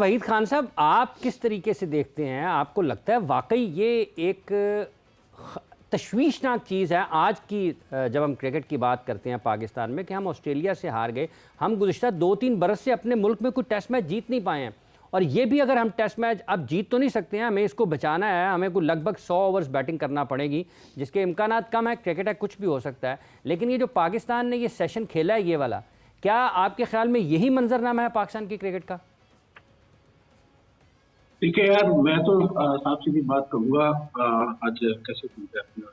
वहीद खान साहब, आप किस तरीके से देखते हैं? आपको लगता है वाकई ये एक तशवीशनाक चीज़ है आज की, जब हम क्रिकेट की बात करते हैं पाकिस्तान में, कि हम ऑस्ट्रेलिया से हार गए, हम गुज़िश्ता 2-3 बरस से अपने मुल्क में कोई टेस्ट मैच जीत नहीं पाए हैं, और ये भी अगर हम टेस्ट मैच अब जीत तो नहीं सकते हैं, हमें इसको बचाना है, हमें कोई लगभग 100 ओवर्स बैटिंग करना पड़ेगी, जिसके इम्कानात कम है, क्रिकेट है, कुछ भी हो सकता है। लेकिन ये जो पाकिस्तान ने ये सेशन खेला है, ये वाला, क्या आपके ख्याल में यही मंजरनामा है पाकिस्तान की क्रिकेट का? देखिए यार, मैं तो साफ सीधी बात कहूंगा, आज कैसे कहते हैं,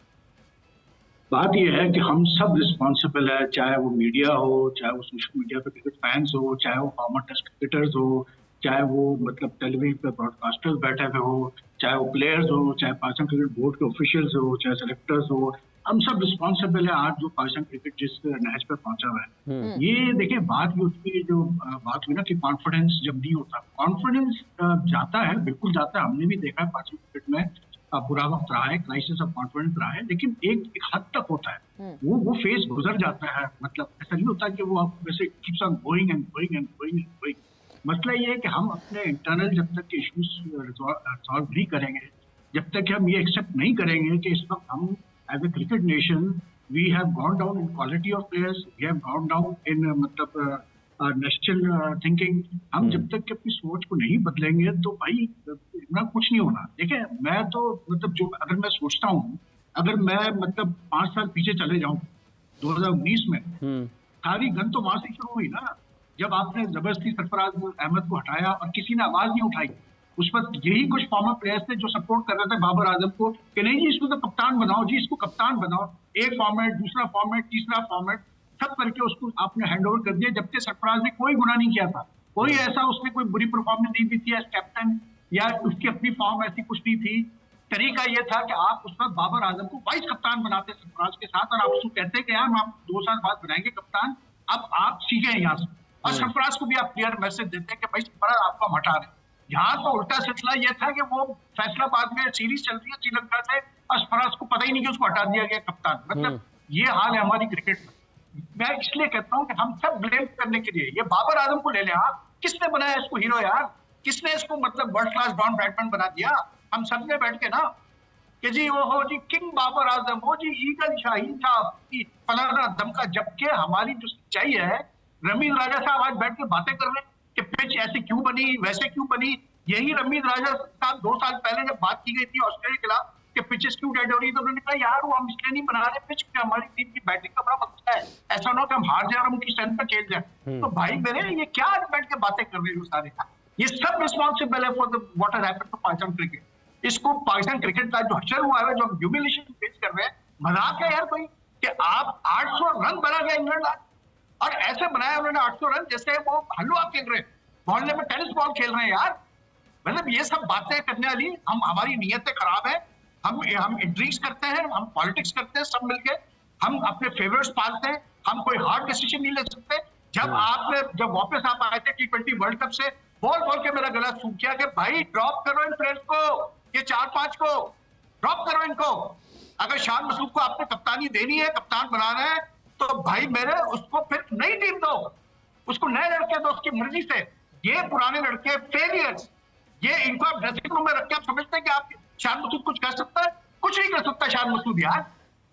बात यह है कि हम सब रिस्पॉन्सिबल है, चाहे वो मीडिया हो, चाहे वो सोशल मीडिया पे क्रिकेट फैंस हो, चाहे वो फॉर्मर टेस्ट क्रिकेटर्स हो, चाहे वो मतलब टेलीविजन पे ब्रॉडकास्टर्स बैठे हुए हो, चाहे वो प्लेयर्स हो, चाहे पाकिस्तान क्रिकेट बोर्ड के ऑफिशियल्स हो, चाहे सेलेक्टर्स हो, हम सब रिस्पॉन्सिबल है आज जो पाकिस्तान क्रिकेट जिस नहज पे पहुंचा हुआ है। ये देखिए, बात ये होती है, जो बात हुई ना कि कॉन्फिडेंस जब नहीं होता, कॉन्फिडेंस जाता है, बिल्कुल जाता है। हमने भी देखा है पाकिस्तान क्रिकेट में बुरा वक्त रहा है, क्राइसिस ऑफ कॉन्फिडेंस रहा है, लेकिन एक हद तक होता है, वो फेज गुजर जाता है। मतलब ऐसा नहीं होता कि वो आप वैसे keeps on going and going and going and going. मसला ये है कि हम अपने इंटरनल जब तक के इश्यूज सॉल्व नहीं करेंगे, जब तक हम ये एक्सेप्ट नहीं करेंगे कि इस वक्त हम as a cricket nation we have gone down in quality of players, we have gone down in मतलब नेशनल थिंकिंग, हम जब तक कि अपनी सोच को नहीं बदलेंगे तो भाई इतना कुछ नहीं होना। देखिए, मैं तो मतलब जो अगर मैं सोचता हूँ, अगर मैं मतलब 5 साल पीछे चले जाऊं 2019 में, सारी गन तो वहां से शुरू हुई ना, जब आपने जबरदस्ती सरफराज अहमद को हटाया और किसी ने आवाज नहीं उठाई। उस वक्त यही कुछ फॉर्मर प्लेयर्स थे जो सपोर्ट कर रहे थे बाबर आजम को कि नहीं जी, इसको तो कप्तान बनाओ जी, इसको कप्तान बनाओ। एक फॉर्मेट, दूसरा फॉर्मेट, तीसरा फॉर्मेट, सब करके उसको आपने हैंड ओवर कर दिया, जबकि सरफराज ने कोई गुनाह नहीं किया था, कोई ऐसा उसने कोई बुरी परफॉर्मेंस नहीं दी थी एज कैप्टन, या उसकी अपनी फॉर्म ऐसी कुछ नहीं थी। तरीका यह था कि आप उस वक्त बाबर आजम को वाइस कप्तान बनाते सरफराज के साथ, और आप उसको कहते कि यार हम 2 साल बाद बनाएंगे कप्तान, अब आप सीखें यहाँ से। और सरफराज को भी आप क्लियर मैसेज देते हैं कि भाई सरफराज आपको हटा रहे। यहाँ तो उल्टा सिलसिला यह था कि वो फैसलाबाद में सीरीज चल रही है श्रीलंका से, और सरफराज को पता ही नहीं कि उसको हटा दिया गया कप्तान। मतलब ये हाल है हमारी क्रिकेट में। मैं इसलिए कहता हूं कि हम सब ब्लेम करने के लिए ये बाबर आजम को ले लें। किसने बनाया इसको हीरो यार? किसने इसको मतलब वर्ल्ड क्लास डॉन बैट्समैन बना दिया? हम सब ने बैठ के ना कि जी वो हो जी किंग बाबर आजम, हो जी ईगल शाहीन था, फलाना धमका, जबकि हमारी जो सच्चाई है, रमीज राजा साहब आज बैठ के बातें कर रहे हैं कि पिच ऐसी क्यों बनी, वैसे क्यों बनी। यही रमीज राजा साहब 2 साल पहले जब बात की गई थी ऑस्ट्रेलिया के खिलाफ कि पिचेस क्यों डेड हो रही है, तो उन्होंने कहा यार वो हम इसलिए नहीं बना रहे पिच, हमारी टीम की बैटिंग का बड़ा मसला है, ऐसा ना हो कि हम हार जाए और हम उनकी स्ट्रेंथ पर खेल जाए। तो भाई मेरे ये क्या आज बैठ के बातें कर रहे हो सारे? ये सब रिस्पॉन्सिबल है for the what has happened to Pakistan cricket. इसको पाकिस्तान क्रिकेट का जो हशर हुआ है, जो हम ह्यूमिलिएशन फेस कर रहे हैं, मजाक है यार कोई कि आप 800 रन बना गया इंग्लैंड आज, और ऐसे बनाया उन्होंने 800 रन जैसे वो हलवा खेल रहे हैं, मोहल्ले में टेनिस बॉल खेल रहे हैं यार। मतलब ये सब बातें करने वाली, हम हमारी नीयतें खराब है, हम इंट्रीग्स करते हैं, हम पॉलिटिक्स करते हैं सब मिलके, हम अपने फेवरेट्स पालते हैं, हम कोई हार्ड डिसीजन नहीं ले सकते। जब वापस आप आए थे T20 वर्ल्ड कप से, बोल बोल के मेरा गला सूख गया कि भाई ड्रॉप करो इन प्लेयर्स को, ये 4-5 को ड्रॉप करो इनको। अगर शान मसूद को आपने कप्तानी देनी है, कप्तान बनाना है, तो भाई मेरे उसको फिर नई टीम दो, उसको नए लड़के दो उसकी मर्जी से। ये पुराने लड़के फेलियर्स, ये इनको आप ड्रेसिंग रूम में रख के आप समझते हैं कि आप शान मसूद कुछ कर सकता है? कुछ नहीं कर सकता शान मसूद यार।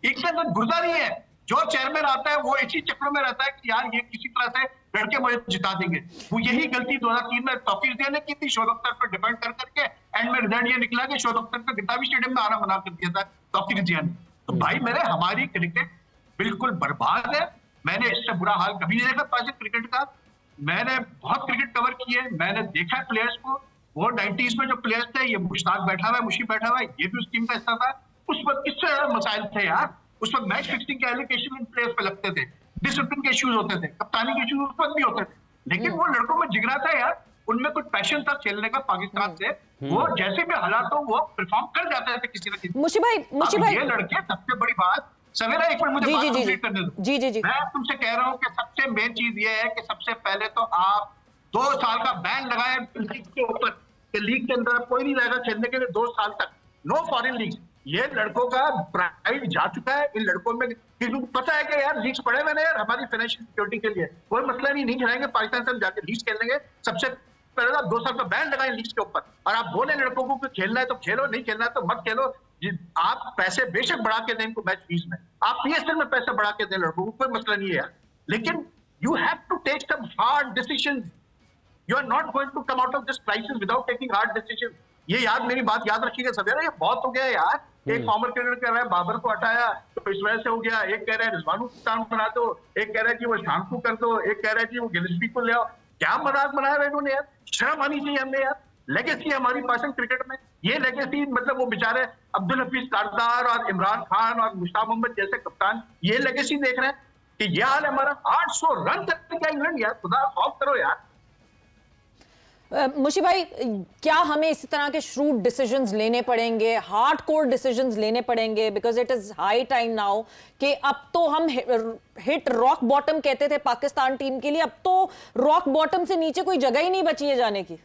एक अंदर गुर्दा नहीं है। जो चेयरमैन आता है वो इसी चक्रों में रहता है कि यार ये किसी तरह से लड़के मुझे जिता देंगे। वो यही गलती 2003 में तौकीर जिया ने की थी, शोएब अख्तर पर डिपेंड कर करके एंड में रिजल्ट ये निकला कि शोएब अख्तर को गिद्दावी स्टेडियम में आना मना कर दिया था तौकीर जिया ने। तो भाई मेरे हमारी क्रिकेट बिल्कुल बर्बाद है। मैंने इससे बुरा हाल कभी नहीं देखा पाकिस्तान क्रिकेट का। मैंने बहुत क्रिकेट कवर की है, मैंने देखा है प्लेयर्स को। वो 90s में जो प्लेयर्स थे, ये मुश्ताक बैठा हुआ है, मुशी बैठा हुआ है, ये भी उस टीम का हिस्सा था। उस वक्त किससे ज्यादा मसाइल थे यार? उस वक्त मैच फिक्सिंग के एलिगेशन इन प्लेयर्स पे लगते थे, डिसिप्लिन के इश्यूज होते थे, कप्तानी के इश्यूज उस वक्त भी होते थे, लेकिन वो लड़कों में जिगरा था यार, उनमें कुछ पैशन था खेलने का पाकिस्तान से। वो जैसे भी हालात हो वो परफॉर्म कर जाते थे किसी न किसी। मुशी भाई ये लड़के, सबसे बड़ी बात, सवेरा एक मिनट मुझे बात कंप्लीट करने दो। जी। मैं तुमसे कह रहा हूँ कि सबसे मेन चीज ये है कि सबसे पहले तो आप 2 साल का बैन लगाए लीग के ऊपर, कि लीग के अंदर कोई नहीं रहेगा खेलने के लिए 2 साल तक, नो फॉरेन लीग। ये लड़कों का प्राइड जा चुका है इन लड़कों में, क्योंकि पता है कि यार लीग्स पड़े मैंने यार हमारी फाइनेंशियल सिक्योरिटी के लिए, कोई मसला नहीं, नहीं खिलाएंगे पाकिस्तान से हम जाके लीग्स खेलेंगे। सबसे पहले आप 2 साल का बैन लगाएं लीग्स के ऊपर, और आप बोले लड़कों को कि खेलना है तो खेलो, नहीं खेलना है तो मत खेलो। आप पैसे बेशक बढ़ा के दें इनको मैच फीस में, आप पीएसएल में पैसे बढ़ा के दें लड़कों को, कोई मसला नहीं है यार, लेकिन you have to take some hard decisions. You are not going to come out of this crisis without taking hard decision. ये याद, मेरी बात याद रखिएगा सवेरा, ये बहुत हो गया यार। एक फॉर्मर क्रिकेटर कह रहा है बाबर को हटाया तो इस वजह से हो गया, एक कह रहा है रिजवान खान बना दो, एक कह रहा है कि वो शान को कर दो, एक कह रहा है कि वो गिलिस्पी को ले आओ। क्या मजाक बनाया है इन्होंने यार, शर्म आनी चाहिए हमने यार। लेगेसी हमारी पास क्रिकेट में, ये लेगेसी मतलब वो बेचारे अब्दुल हफीज कारदार और इमरान खान और मुश्ताक मोहम्मद जैसे कप्तान ये लेगेसी देख रहे हैं कि ये हाल है हमारा। 800 रन तक क्या इंग्लैंड यार, खुदा खौफ करो यार। मुशी भाई, क्या हमें इसी तरह के श्रूड डिसीजंस लेने पड़ेंगे, हार्डकोर डिसीजंस लेने पड़ेंगे, because it is high time now कि अब तो हम हिट रॉक बॉटम कहते थे पाकिस्तान टीम के लिए, अब तो रॉक बॉटम से नीचे कोई जगह ही नहीं बची है जाने की।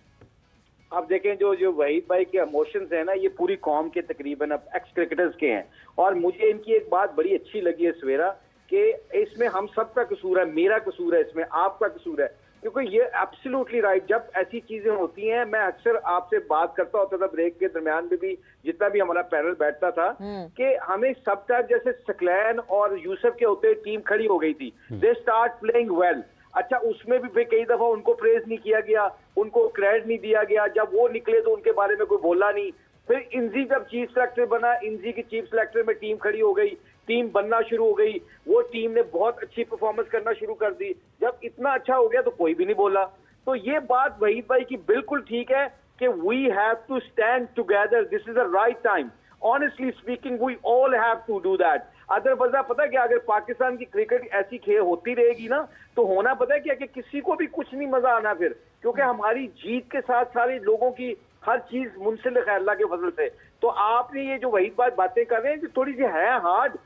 आप देखें जो वहीद भाई के इमोशंस हैं ना, ये पूरी कौम के तकरीबन अब एक्स क्रिकेटर्स के हैं, और मुझे इनकी एक बात बड़ी अच्छी लगी है सवेरा कि इसमें हम सबका कसूर है, मेरा कसूर है, इसमें आपका कसूर है, क्योंकि ये एब्सोल्युटली राइट। जब ऐसी चीजें होती हैं, मैं अक्सर आपसे बात करता होता था ब्रेक के दरमियान में भी, जितना भी हमारा पैनल बैठता था, कि हमें सब टाइम जैसे सकलैन और यूसुफ के होते टीम खड़ी हो गई थी, दे स्टार्ट प्लेइंग वेल। अच्छा, उसमें भी फिर कई दफा उनको प्रेज नहीं किया गया, उनको क्रेडिट नहीं दिया गया, जब वो निकले तो उनके बारे में कोई बोला नहीं। फिर इंजी जब चीफ सेलेक्टर बना, इंजी की चीफ सेलेक्टर में टीम खड़ी हो गई, टीम बनना शुरू हो गई, वो टीम ने बहुत अच्छी परफॉर्मेंस करना शुरू कर दी। जब इतना अच्छा हो गया तो कोई भी नहीं बोला। तो ये बात वहीद भाई की बिल्कुल ठीक है कि we have to stand together, this is the right time. Honestly speaking we all have to do that. Otherwise पता है क्या, अगर पाकिस्तान की क्रिकेट ऐसी खेल होती रहेगी ना, तो होना पता है क्या कि किसी को भी कुछ नहीं मजा आना फिर, क्योंकि हमारी जीत के साथ सारे लोगों की हर चीज मुंसलिक है अल्लाह के फजल से। तो आपने ये जो वहीद भाई बातें कर रहे हैं, जो थोड़ी सी है हार्ड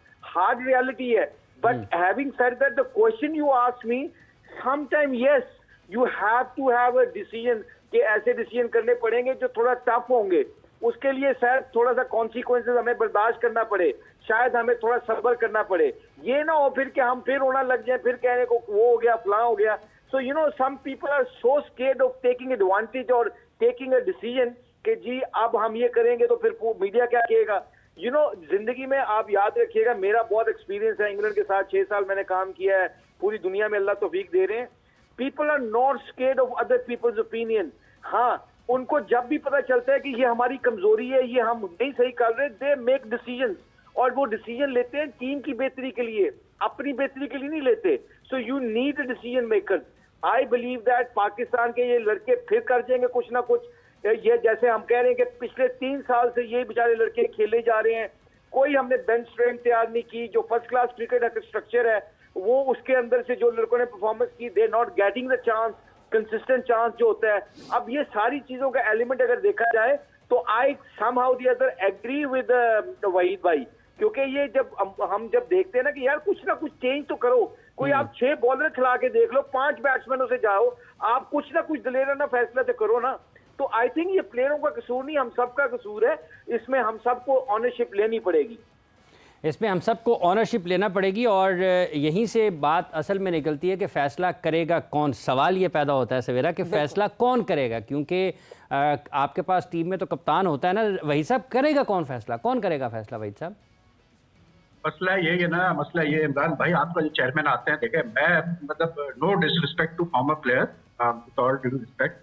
रियलिटी है, but having said that the question you asked me, sometime yes you have to have a decision, कि ऐसे डिसीजन करने पड़ेंगे जो थोड़ा टफ होंगे। उसके लिए शायद थोड़ा सा कॉन्सिक्वेंसेस हमें बर्दाश्त करना पड़े, शायद हमें थोड़ा सब्र करना पड़े। ये ना हो फिर कि हम फिर रोना लग जाए, फिर कहने को वो हो गया फलां हो गया। So you know some people are so scared of taking advantage और टेकिंग अ डिसीजन कि जी अब हम ये करेंगे तो फिर मीडिया क्या कहेगा। यू नो जिंदगी में आप याद रखिएगा, मेरा बहुत एक्सपीरियंस है इंग्लैंड के साथ, 6 साल मैंने काम किया है, पूरी दुनिया में अल्लाह तौफीक दे रहे हैं। People are not scared of other people's opinion. हाँ, उनको जब भी पता चलता है कि ये हमारी कमजोरी है, ये हम नहीं सही कर रहे, दे मेक डिसीजन, और वो डिसीजन लेते हैं टीम की बेहतरी के लिए, अपनी बेहतरी के लिए नहीं लेते। So you need a decision maker. I believe that Pakistan के ये लड़के फिर कर जाएंगे कुछ ना कुछ। ये जैसे हम कह रहे हैं कि पिछले 3 साल से ये बेचारे लड़के खेले जा रहे हैं, कोई हमने बेंच स्ट्रेंथ तैयार नहीं की, जो फर्स्ट क्लास क्रिकेट का स्ट्रक्चर है वो उसके अंदर से जो लड़कों ने परफॉर्मेंस की, they not getting the chance, consistent chance जो होता है। अब ये सारी चीजों का एलिमेंट अगर देखा जाए तो I somehow the other agree with Waheed भाई, क्योंकि ये जब हम जब देखते हैं ना कि यार कुछ ना कुछ चेंज तो करो, कोई आप 6 बॉलर खिला के देख लो, 5 बैट्समैनों से जाओ, आप कुछ ना कुछ दलेराना फैसला तो करो ना। तो आई थिंक ये प्लेयरों का कसूर नहीं, हम सबका कसूर है, इसमें हम सबको ऑनरशिप लेनी पड़ेगी, इसमें हम सबको ऑनरशिप लेना पड़ेगी। और यहीं से बात असल में निकलती है कि फ़ैसला करेगा कौन। सवाल ये पैदा होता है सवेरा कि फ़ैसला कौन करेगा, क्योंकि आपके पास टीम में तो कप्तान होता है ना, वही साहब करेगा कौन फ़ैसला, कौन करेगा फ़ैसला वही साहब? मसला ये है ना, मसला ये इमरान भाई, आपका जो चेयरमैन आते हैं, देखे मैं मतलब no disrespect to former player, with all due respect,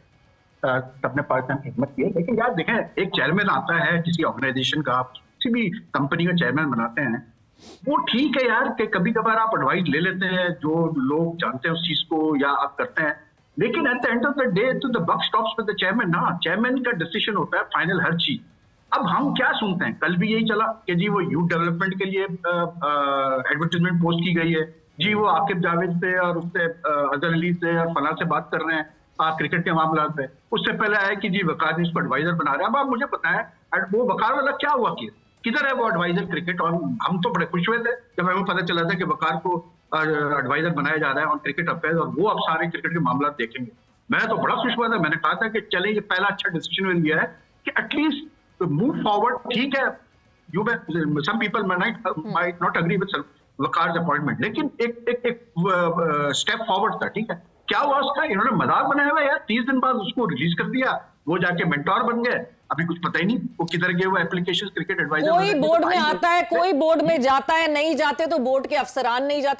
सबने पाकिस्तान की हिम्मत की है, लेकिन यार देखें एक चेयरमैन आता है किसी ऑर्गेनाइजेशन का, आप किसी भी कंपनी का चेयरमैन बनाते हैं, वो ठीक है यार कि कभी कभार आप एडवाइस ले लेते हैं जो लोग जानते हैं उस चीज को, या आप करते हैं, लेकिन at the end of the day तो the buck stops with the chairman ना। चेयरमैन का डिसीजन होता है फाइनल हर चीज। अब हम क्या सुनते हैं, कल भी यही चला कि जी वो यूथ डेवलपमेंट के लिए एडवर्टाइजमेंट पोस्ट की गई है, जी वो आकिब जावेद से और उससे अजहर अली से और फलां से बात कर रहे हैं क्रिकेट के मामला पे। उससे पहले आया कि जी वकार ने इसको एडवाइजर बना रहे हैं। अब आप मुझे बताएं वो वकार वाला क्या हुआ केस, किधर है वो एडवाइजर क्रिकेट? और हम तो बड़े खुश हुए थे जब हमें पता चला था कि वकार को एडवाइजर बनाया जा रहा है ऑन क्रिकेट अफेयर, और वो अब सारे क्रिकेट के मामला देखेंगे। मैं तो बड़ा खुश हुआ था, मैंने कहा था कि चले ये पहला अच्छा डिसीजन मिल गया है कि एटलीस्ट मूव फॉरवर्ड। ठीक है, you some people might not agree with Waqar's appointment, लेकिन एक स्टेप फॉरवर्ड था। ठीक है, क्या हुआ उसका? इन्होंने मजाक बनाया हुआ यार, 30 दिन बाद उसको रिलीज कर दिया, वो जाके मेंटोर बन गए, अभी कुछ पता ही नहीं वो किधर गए, वो एप्लीकेशन क्रिकेट एडवाइजर। कोई बोर्ड में आता है, कोई बोर्ड में जाता है, नहीं जाते तो बोर्ड के अफसरान नहीं जाते।